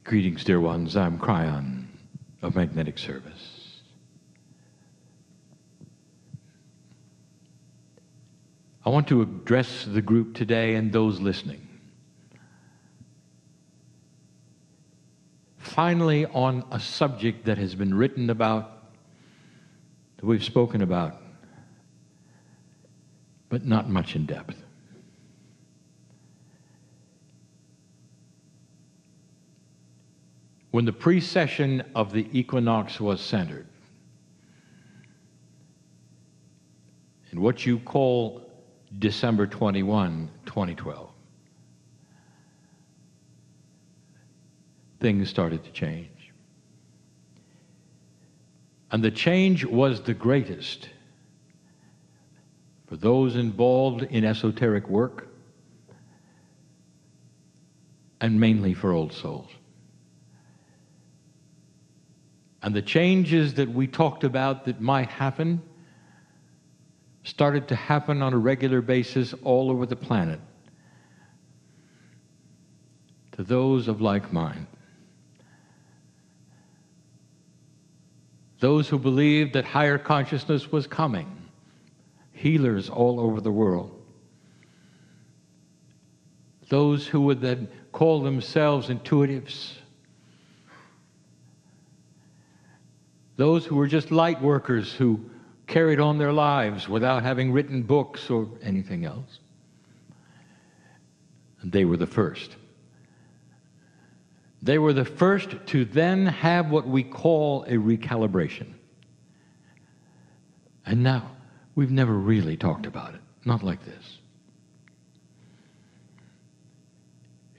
Greetings, dear ones. I'm Kryon of Magnetic Service. I want to address the group today and those listening. Finally, on a subject that has been written about, that we've spoken about, but not much in depth. When the precession of the equinox was centered, in what you call December 21, 2012, things started to change. And the change was the greatest for those involved in esoteric work, and mainly for old souls. And the changes that we talked about that might happen started to happen on a regular basis all over the planet to those of like mind. Those who believed that higher consciousness was coming, healers all over the world. Those who would then call themselves intuitives. Those who were just light workers who carried on their lives without having written books or anything else. And they were the first. They were the first to then have what we call a recalibration. And now, we've never really talked about it, not like this.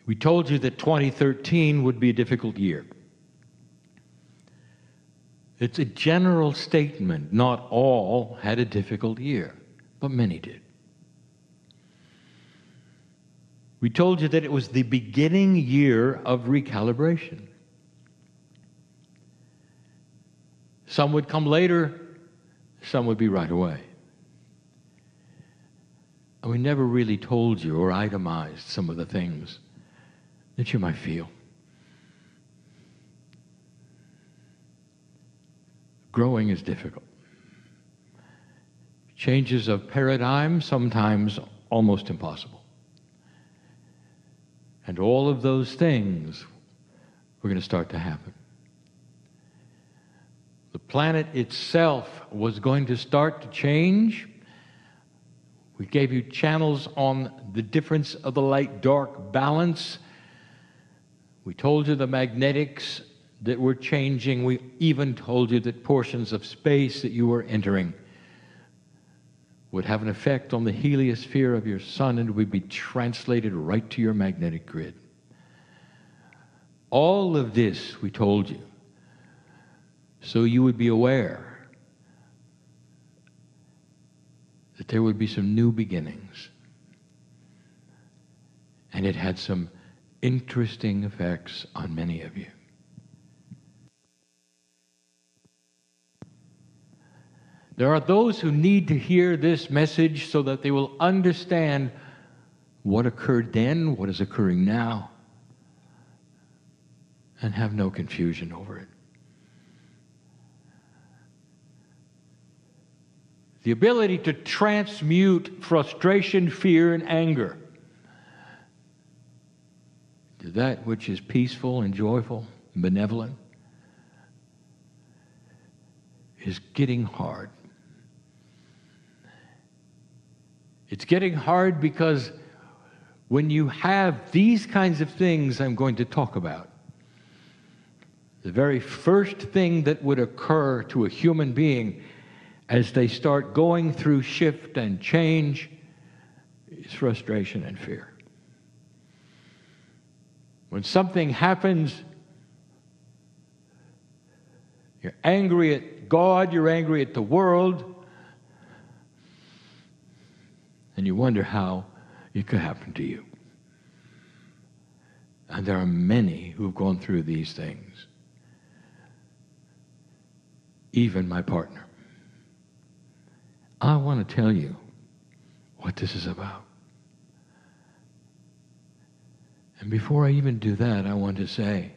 We told you that 2013 would be a difficult year. It's a general statement. Not all had a difficult year, but many did. We told you that it was the beginning year of recalibration. Some would come later, some would be right away. And we never really told you or itemized some of the things that you might feel. Growing is difficult. Changes of paradigm, sometimes almost impossible. And all of those things were going to start to happen. The planet itself was going to start to change. We gave you channels on the difference of the light-dark balance. We told you the magnetics that were changing. We even told you that portions of space that you were entering would have an effect on the heliosphere of your sun and would be translated right to your magnetic grid. All of this we told you so you would be aware that there would be some new beginnings. And it had some interesting effects on many of you. There are those who need to hear this message so that they will understand what occurred then, what is occurring now, and have no confusion over it. The ability to transmute frustration, fear, and anger to that which is peaceful and joyful and benevolent is getting hard. It's getting hard because when you have these kinds of things I'm going to talk about, the very first thing that would occur to a human being as they start going through shift and change is frustration and fear. When something happens, you're angry at God, you're angry at the world, and you wonder how it could happen to you. And there are many who've gone through these things. Even my partner. I want to tell you what this is about. And before I even do that, I want to say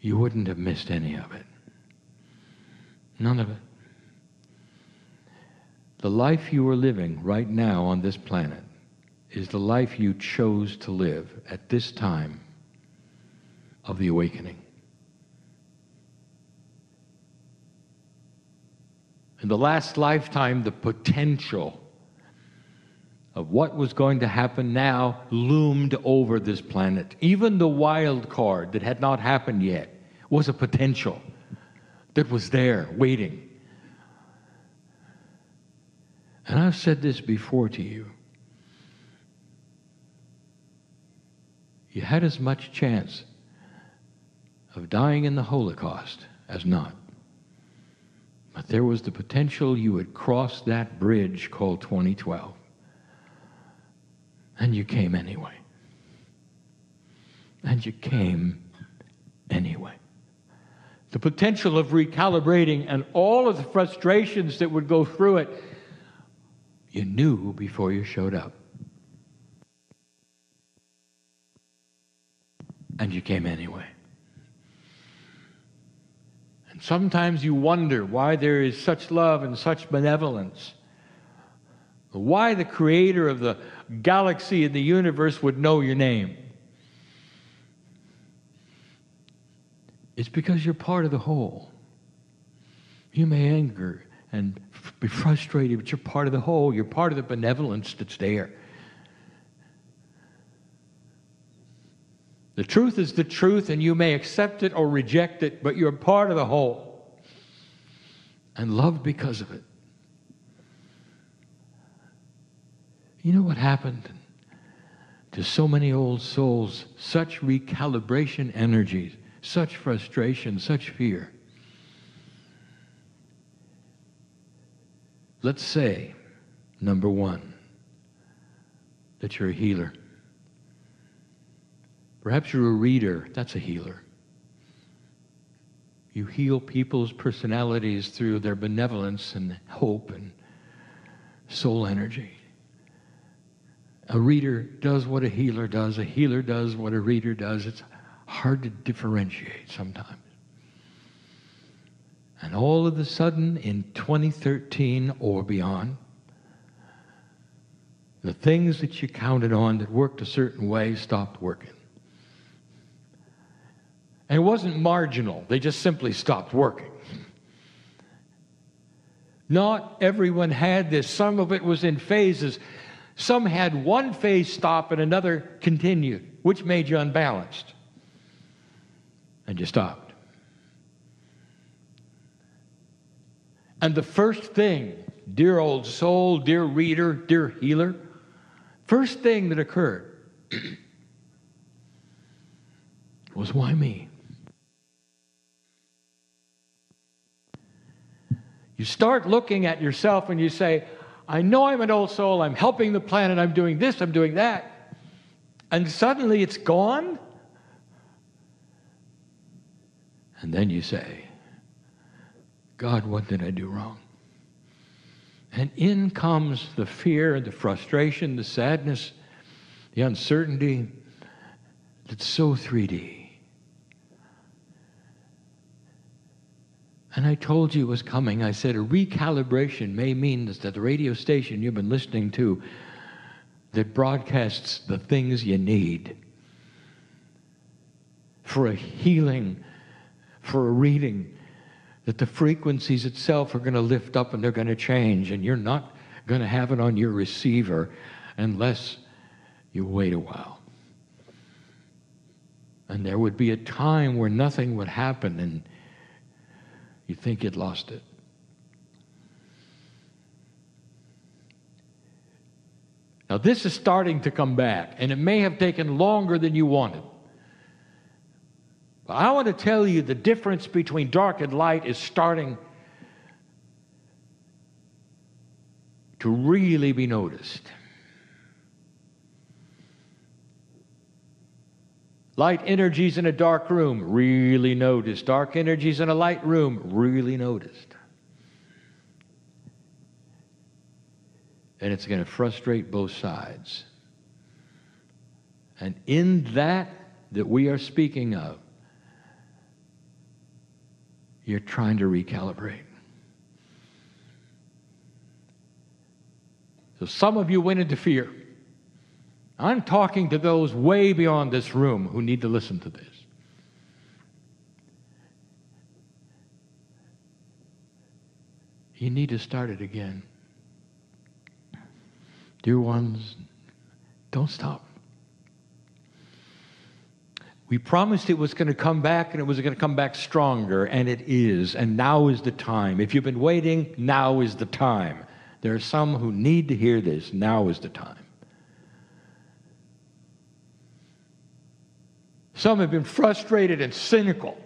you wouldn't have missed any of it. None of it. The life you are living right now on this planet is the life you chose to live at this time of the awakening. In the last lifetime, the potential of what was going to happen now loomed over this planet. Even the wild card that had not happened yet was a potential that was there, waiting. And I've said this before to you. You had as much chance of dying in the Holocaust as not. But there was the potential you would cross that bridge called 2012. And you came anyway. And you came anyway. The potential of recalibrating and all of the frustrations that would go through it, you knew before you showed up. And you came anyway. And sometimes you wonder why there is such love and such benevolence. Why the creator of the galaxy and the universe would know your name. It's because you're part of the whole. You may anger and be frustrated, but you're part of the whole. You're part of the benevolence that's there. The truth is the truth, and you may accept it or reject it, but you're part of the whole. And loved because of it. You know what happened to so many old souls? Such recalibration energies, such frustration, such fear. Let's say, number one, that you're a healer. Perhaps you're a reader. That's a healer. You heal people's personalities through their benevolence and hope and soul energy. A reader does what a healer does. A healer does what a reader does. It's hard to differentiate sometimes. And all of a sudden, in 2013 or beyond, the things that you counted on that worked a certain way stopped working. And it wasn't marginal. They just simply stopped working. Not everyone had this. Some of it was in phases. Some had one phase stop and another continued, which made you unbalanced. And you stopped. And the first thing, dear old soul, dear reader, dear healer, first thing that occurred was, why me? You start looking at yourself and you say, I know I'm an old soul, I'm helping the planet, I'm doing this, I'm doing that. And suddenly it's gone. And then you say, God, what did I do wrong? And in comes the fear and the frustration, the sadness, the uncertainty that's so 3D. And I told you it was coming. I said a recalibration may mean that the radio station you've been listening to that broadcasts the things you need for a healing, for a reading, that the frequencies itself are going to lift up and they're going to change, and you're not going to have it on your receiver unless you wait a while. And there would be a time where nothing would happen and you think you'd lost it. Now this is starting to come back, and it may have taken longer than you wanted. But I want to tell you the difference between dark and light is starting to really be noticed. Light energies in a dark room, really noticed. Dark energies in a light room, really noticed. And it's going to frustrate both sides. And in that we are speaking of, you're trying to recalibrate. So some of you went into fear. I'm talking to those way beyond this room who need to listen to this. You need to start it again. Dear ones, don't stop. We promised it was going to come back, and it was going to come back stronger, and it is. And now is the time. If you've been waiting, now is the time. There are some who need to hear this. Now is the time. Some have been frustrated and cynical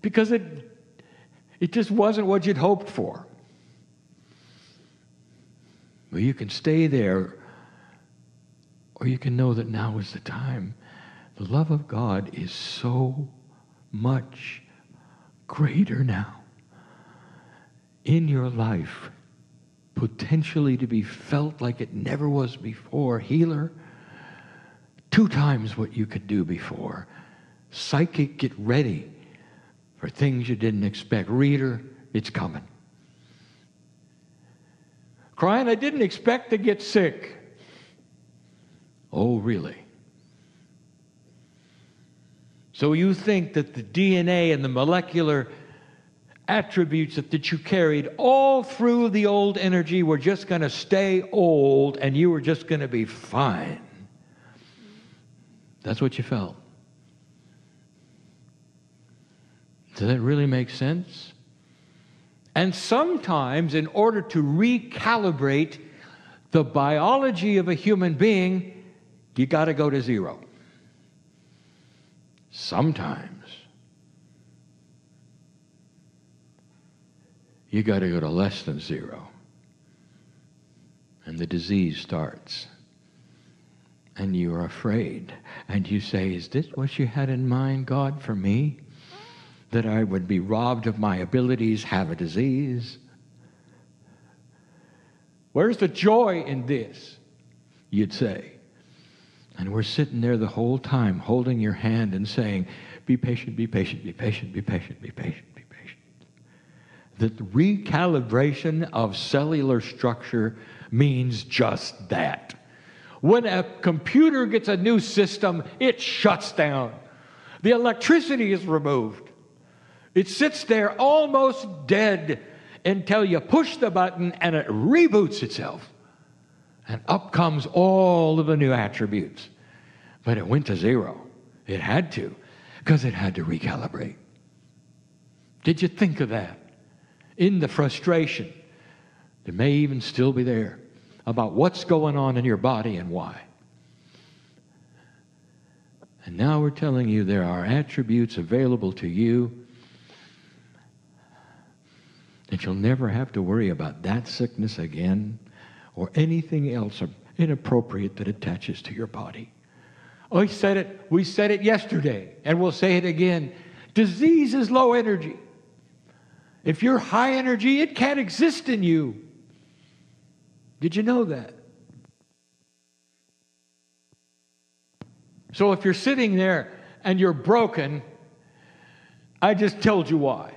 because it just wasn't what you'd hoped for. Well, you can stay there, or you can know that now is the time. The love of God is so much greater now in your life, potentially to be felt like it never was before. Healer, 2 times what you could do before. Psychic, get ready for things you didn't expect. Reader, it's coming. Kryon, I didn't expect to get sick. Oh, really? So you think that the DNA and the molecular attributes that you carried all through the old energy were just going to stay old and you were just going to be fine. That's what you felt. Does that really make sense? And sometimes, in order to recalibrate the biology of a human being, you got to go to 0. Sometimes you got to go to less than 0. And the disease starts. And you are afraid. And you say, is this what you had in mind, God, for me? That I would be robbed of my abilities, have a disease? Where's the joy in this? You'd say. And we're sitting there the whole time holding your hand and saying, be patient, be patient, be patient, be patient, be patient, be patient. The recalibration of cellular structure means just that. When a computer gets a new system, it shuts down. The electricity is removed. It sits there almost dead until you push the button and it reboots itself. And up comes all of the new attributes. But it went to 0. It had to, because it had to recalibrate. Did you think of that? In the frustration that may even still be there about what's going on in your body and why. And now we're telling you there are attributes available to you that you'll never have to worry about that sickness again or anything else inappropriate that attaches to your body. We said it yesterday, and we'll say it again. Disease is low energy. If you're high energy, it can't exist in you. Did you know that? So if you're sitting there and you're broken, I just told you why.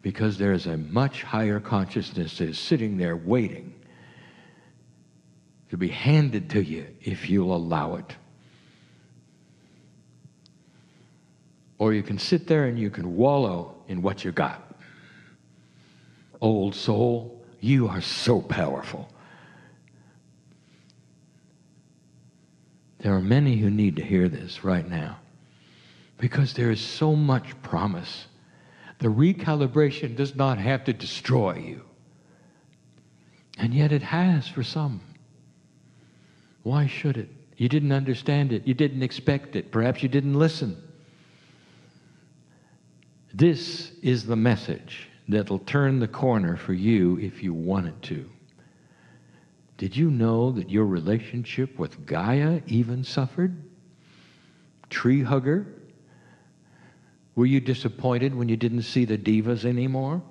Because there's a much higher consciousness that is sitting there waiting to be handed to you if you'll allow it. Or you can sit there and you can wallow in what you got. Old soul, you are so powerful. There are many who need to hear this right now because there is so much promise. The recalibration does not have to destroy you. And yet it has for some. Why should it? You didn't understand it. You didn't expect it. Perhaps you didn't listen. This is the message that'll turn the corner for you if you want it to. Did you know that your relationship with Gaia even suffered? Tree hugger? Were you disappointed when you didn't see the divas anymore?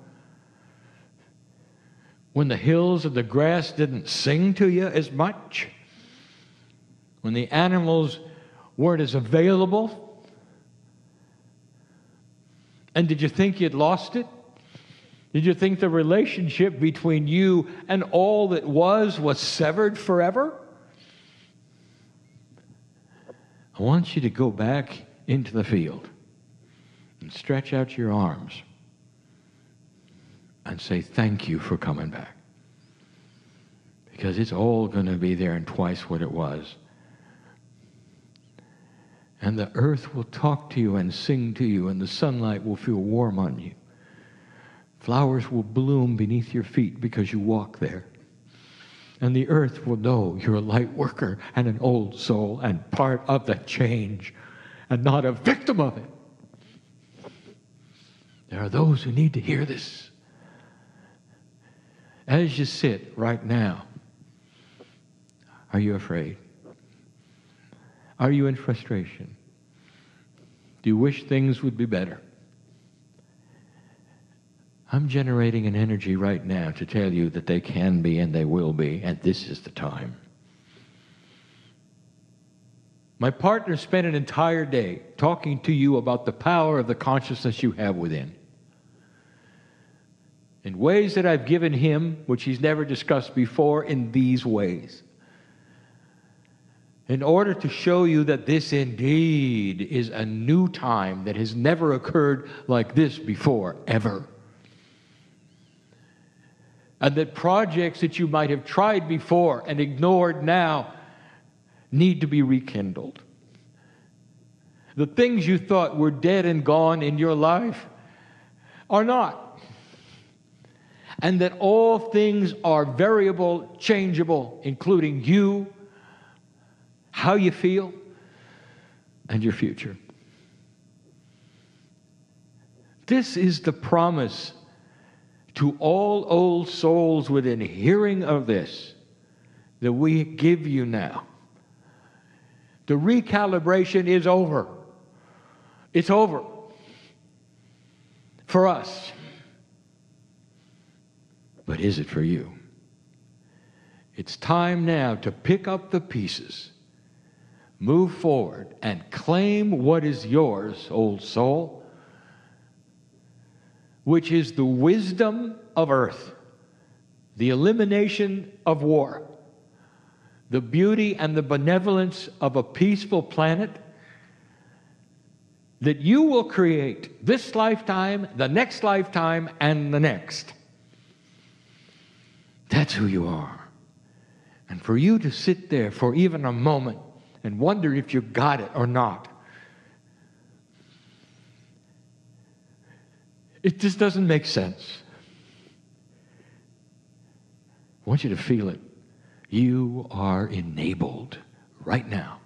When the hills and the grass didn't sing to you as much? When the animals weren't as available? And did you think you'd lost it? Did you think the relationship between you and all that was severed forever? I want you to go back into the field and stretch out your arms and say, thank you for coming back. Because it's all going to be there and twice what it was. And the earth will talk to you and sing to you, and the sunlight will feel warm on you. Flowers will bloom beneath your feet because you walk there. And the earth will know you're a light worker and an old soul and part of the change and not a victim of it. There are those who need to hear this. As you sit right now, are you afraid? Are you in frustration? Do you wish things would be better? I'm generating an energy right now to tell you that they can be and they will be, and this is the time. My partner spent an entire day talking to you about the power of the consciousness you have within. In ways that I've given him, which he's never discussed before, in these ways. In order to show you that this indeed is a new time that has never occurred like this before, ever. And that projects that you might have tried before and ignored now need to be rekindled. The things you thought were dead and gone in your life are not. And that all things are variable, changeable, including you, how you feel, and your future. This is the promise to all old souls within hearing of this that we give you now. The recalibration is over. It's over. For us. But is it for you? It's time now to pick up the pieces, move forward, and claim what is yours, old soul, which is the wisdom of earth, the elimination of war, the beauty and the benevolence of a peaceful planet that you will create this lifetime, the next lifetime, and the next. That's who you are. And for you to sit there for even a moment and wonder if you got it or not, it just doesn't make sense. I want you to feel it. You are enabled right now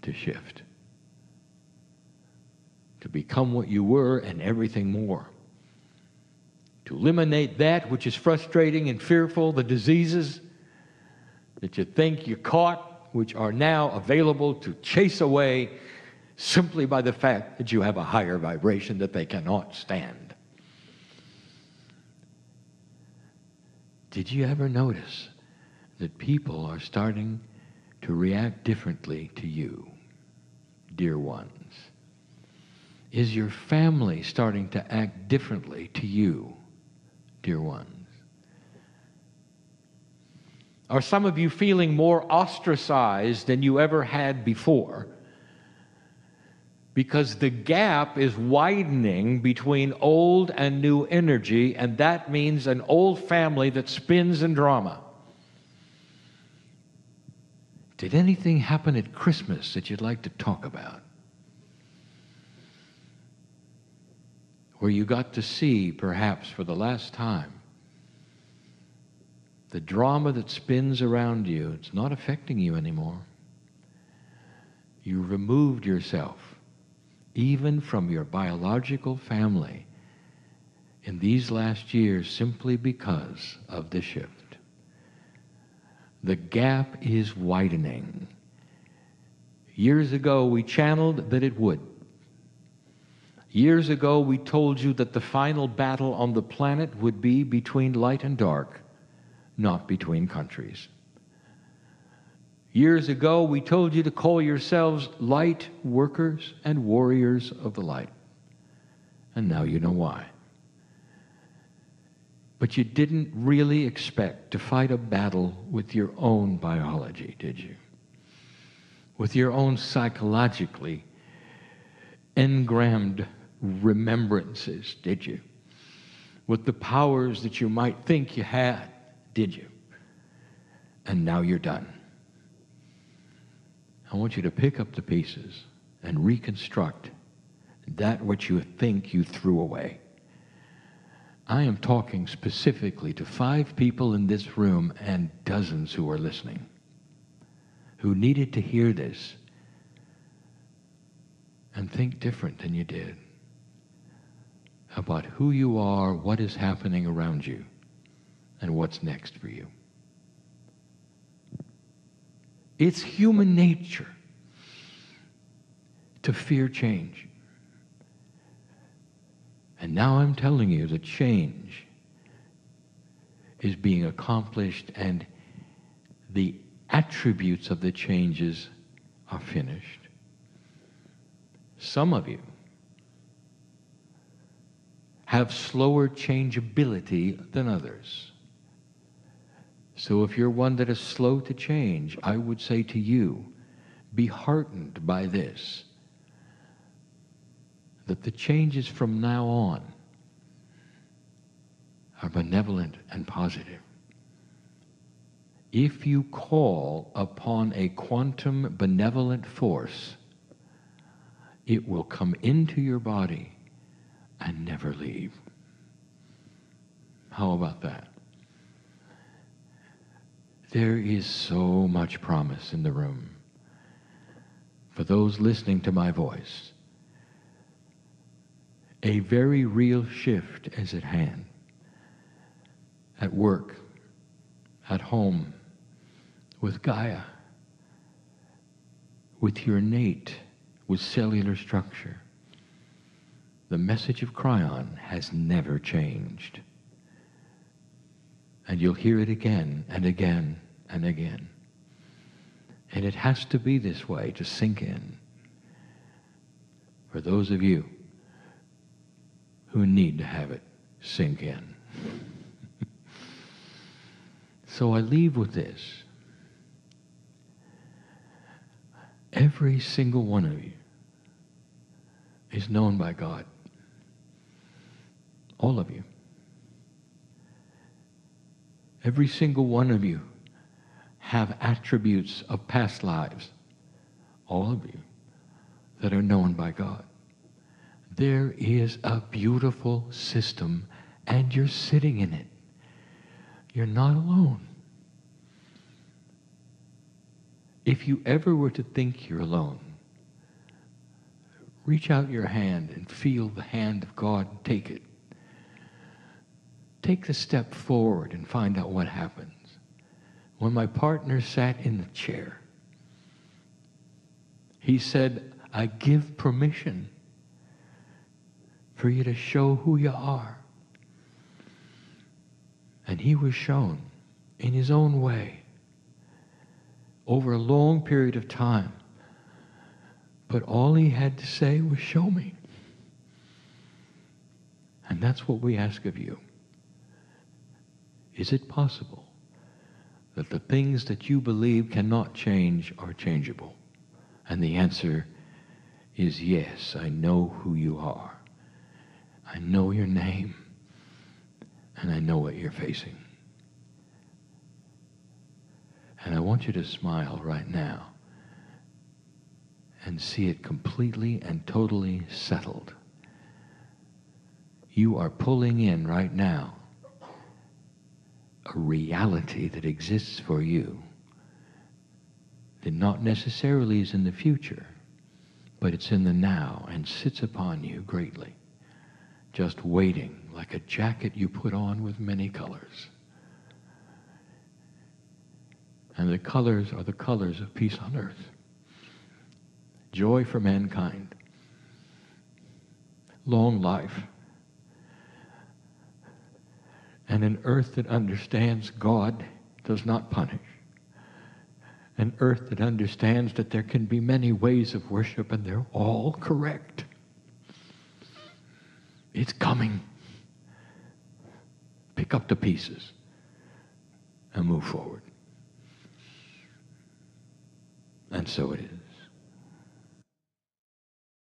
to shift, to become what you were and everything more, to eliminate that which is frustrating and fearful, the diseases that you think you caught, which are now available to chase away simply by the fact that you have a higher vibration that they cannot stand. Did you ever notice that people are starting to react differently to you, dear ones? Is your family starting to act differently to you, dear ones? Are some of you feeling more ostracized than you ever had before? Because the gap is widening between old and new energy, and that means an old family that spins in drama. Did anything happen at Christmas that you'd like to talk about? Where you got to see, perhaps for the last time, the drama that spins around you, it's not affecting you anymore. You removed yourself, even from your biological family, in these last years simply because of the shift. The gap is widening. Years ago, we channeled that it would. Years ago, we told you that the final battle on the planet would be between light and dark, not between countries. Years ago, we told you to call yourselves light workers and warriors of the light. And now you know why. But you didn't really expect to fight a battle with your own biology, did you? With your own psychologically engrammed remembrances, did you? With the powers that you might think you had, did you? And now you're done. I want you to pick up the pieces and reconstruct that which you think you threw away. I am talking specifically to 5 people in this room and dozens who are listening, who needed to hear this and think different than you did about who you are, what is happening around you, and what's next for you. It's human nature to fear change. And now I'm telling you that change is being accomplished and the attributes of the changes are finished. Some of you have slower changeability than others. So if you're one that is slow to change, I would say to you, be heartened by this, that the changes from now on are benevolent and positive. If you call upon a quantum benevolent force, it will come into your body and never leave. How about that? There is so much promise in the room. For those listening to my voice, a very real shift is at hand. At work, at home, with Gaia, with your innate, with cellular structure. The message of Kryon has never changed. And you'll hear it again and again and again. And it has to be this way to sink in. For those of you who need to have it sink in. So I leave with this. Every single one of you is known by God. All of you. Every single one of you have attributes of past lives. All of you that are known by God. There is a beautiful system and you're sitting in it. You're not alone. If you ever were to think you're alone, reach out your hand and feel the hand of God. Take it. Take the step forward and find out what happens. When my partner sat in the chair, he said, I give permission for you to show who you are. And he was shown in his own way over a long period of time. But all he had to say was, show me. And that's what we ask of you. Is it possible that the things that you believe cannot change are changeable? And the answer is yes, I know who you are. I know your name. And I know what you're facing. And I want you to smile right now and see it completely and totally settled. You are pulling in right now a reality that exists for you that not necessarily is in the future, but it's in the now and sits upon you greatly, just waiting like a jacket you put on with many colors. And the colors are the colors of peace on earth, joy for mankind, long life, and an earth that understands God does not punish, An earth that understands that there can be many ways of worship and they're all correct. It's coming. Pick up the pieces and move forward. And so it is.